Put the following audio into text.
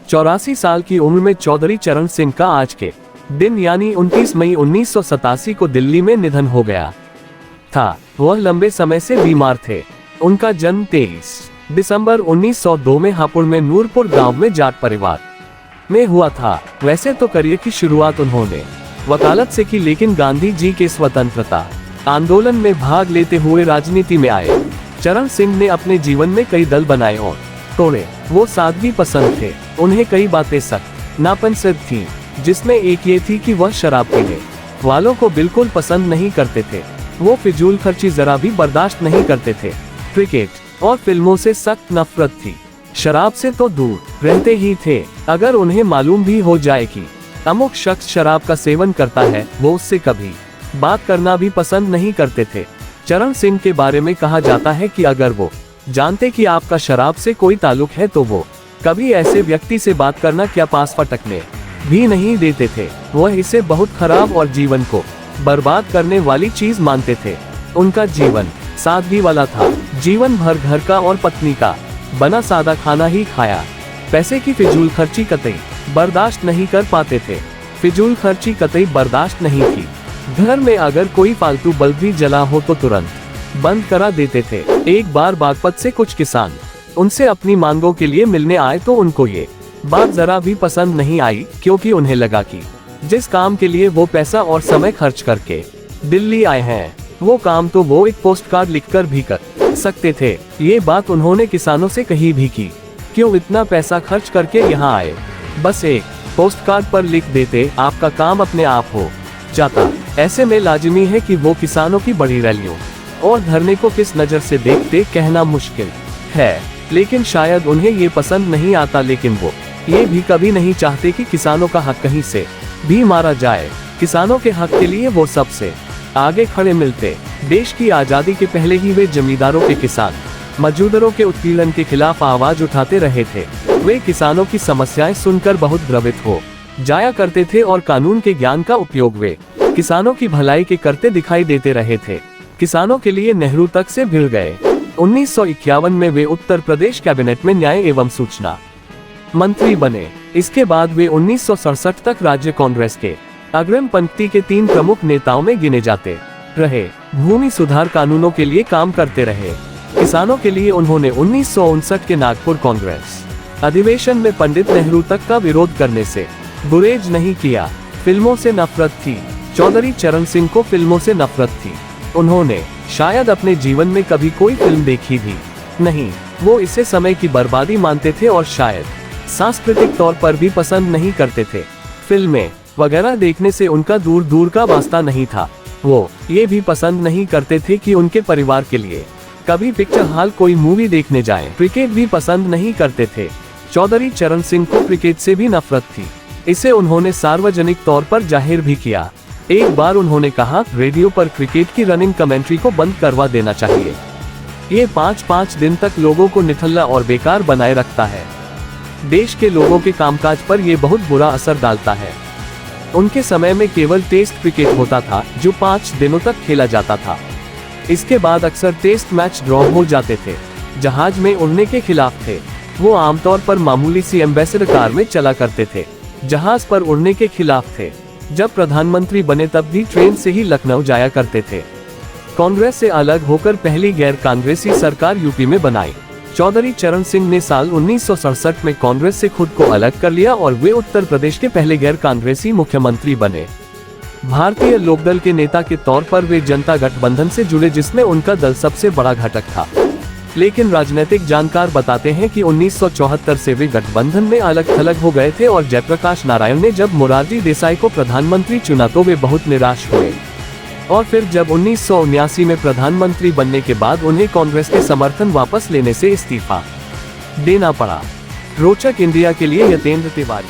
84 साल की उम्र में चौधरी चरण सिंह का आज के दिन यानी 29 मई 1987 को दिल्ली में निधन हो गया था। वह लंबे समय से बीमार थे। उनका जन्म 23 दिसंबर 1902 में हापुड़ में नूरपुर गांव में जाट परिवार में हुआ था। वैसे तो करियर की शुरुआत उन्होंने वकालत से की, लेकिन गांधी जी के स्वतंत्रता आंदोलन में भाग लेते हुए राजनीति में आए। चरण सिंह ने अपने जीवन में कई दल बनाए और तोड़े। वो सादगी पसंद थे। उन्हें कई बातें सख्त नापसंद थीं, जिसमें एक ये थी कि वह शराब पीने वालों को बिल्कुल पसंद नहीं करते थे। वो फिजूल खर्ची जरा भी बर्दाश्त नहीं करते थे। क्रिकेट और फिल्मों से सख्त नफरत थी। शराब से तो दूर रहते ही थे। अगर उन्हें मालूम भी हो जाए कि अमुक शख्स शराब का सेवन करता है, वो उससे कभी बात करना भी पसंद नहीं करते थे। चरण सिंह के बारे में कहा जाता है कि अगर वो जानते कि आपका शराब से कोई ताल्लुक है तो वो कभी ऐसे व्यक्ति से बात करना क्या पास फटकने भी नहीं देते थे। वह इसे बहुत खराब और जीवन को बर्बाद करने वाली चीज मानते थे। उनका जीवन सादगी वाला था। जीवन भर घर का और पत्नी का बना सादा खाना ही खाया। पैसे की फिजूल खर्ची कतई बर्दाश्त नहीं कर पाते थे। फिजूल खर्ची कतई बर्दाश्त नहीं थी। घर में अगर कोई फालतू बल्ब भी जला हो तो तुरंत बंद करा देते थे। एक बार बागपत से कुछ किसान उनसे अपनी मांगों के लिए मिलने आए तो उनको ये बात जरा भी पसंद नहीं आई, क्योंकि उन्हें लगा कि जिस काम के लिए वो पैसा और समय खर्च करके दिल्ली आए हैं, वो काम तो वो एक पोस्ट कार्ड लिखकर भी कर सकते थे। ये बात उन्होंने किसानों से कही भी की, क्यों इतना पैसा खर्च करके यहाँ आए, बस एक पोस्ट कार्ड पर लिख देते, आपका काम अपने आप हो जाता। ऐसे में लाजिमी है कि वो किसानों की बड़ी रैलियों और धरने को किस नज़र से देखते, कहना मुश्किल है। लेकिन शायद उन्हें ये पसंद नहीं आता, लेकिन वो ये भी कभी नहीं चाहते कि किसानों का हक कहीं से भी मारा जाए। किसानों के हक के लिए वो सबसे आगे खड़े मिलते। देश की आज़ादी के पहले ही वे जमींदारों के किसान मजदूरों के उत्पीड़न के खिलाफ आवाज उठाते रहे थे। वे किसानों की समस्याएं सुनकर बहुत द्रवित हो जाया करते थे और कानून के ज्ञान का उपयोग वे किसानों की भलाई के करते दिखाई देते रहे थे। किसानों के लिए नेहरू तक से भिड़ गए। 1951 में वे उत्तर प्रदेश कैबिनेट में न्याय एवं सूचना मंत्री बने। इसके बाद वे 1967 तक राज्य कांग्रेस के अग्रिम पंक्ति के 3 प्रमुख नेताओं में गिने जाते रहे। भूमि सुधार कानूनों के लिए काम करते रहे। किसानों के लिए उन्होंने 1959 के नागपुर कांग्रेस अधिवेशन में पंडित नेहरू तक का विरोध करने से गुरेज नहीं किया। फिल्मों से नफरत थी। चौधरी चरण सिंह को फिल्मों से नफरत थी। उन्होंने शायद अपने जीवन में कभी कोई फिल्म देखी भी नहीं। वो इसे समय की बर्बादी मानते थे और शायद सांस्कृतिक तौर पर भी पसंद नहीं करते थे। फिल्में वगैरह देखने से उनका दूर दूर का वास्ता नहीं था। वो ये भी पसंद नहीं करते थे कि उनके परिवार के लिए कभी पिक्चर हॉल कोई मूवी देखने जाएं। क्रिकेट भी पसंद नहीं करते थे। चौधरी चरण सिंह को क्रिकेट से भी नफरत थी। इसे उन्होंने सार्वजनिक तौर पर जाहिर भी किया। एक बार उन्होंने कहा, रेडियो पर क्रिकेट की रनिंग कमेंट्री को बंद करवा देना चाहिए। ये 5-5 दिन तक लोगों को निठल्ला और बेकार बनाए रखता है। देश के लोगों के कामकाज पर यह बहुत बुरा असर डालता है। उनके समय में केवल टेस्ट क्रिकेट होता था, जो 5 दिनों तक खेला जाता था। इसके बाद अक्सर टेस्ट मैच ड्रॉ हो जाते थे। जहाज में उड़ने के खिलाफ थे। वो आमतौर पर मामूली सी एम्बेसडर कार में चला करते थे। जहाज पर उड़ने के खिलाफ थे। जब प्रधानमंत्री बने तब भी ट्रेन से ही लखनऊ जाया करते थे। कांग्रेस से अलग होकर पहली गैर कांग्रेसी सरकार यूपी में बनाई। चौधरी चरण सिंह ने साल 1967 में कांग्रेस से खुद को अलग कर लिया और वे उत्तर प्रदेश के पहले गैर कांग्रेसी मुख्यमंत्री बने। भारतीय लोकदल के नेता के तौर पर वे जनता गठबंधन से जुड़े, जिसमें उनका दल सबसे बड़ा घटक था। लेकिन राजनीतिक जानकार बताते हैं कि 1974 से वे गठबंधन में अलग थलग हो गए थे और जयप्रकाश नारायण ने जब मोरारजी देसाई को प्रधानमंत्री चुना तो वे बहुत निराश हुए। और फिर जब 1979 में प्रधानमंत्री बनने के बाद उन्हें कांग्रेस के समर्थन वापस लेने से इस्तीफा देना पड़ा। रोचक इंडिया के लिए यतेंद्र तिवारी।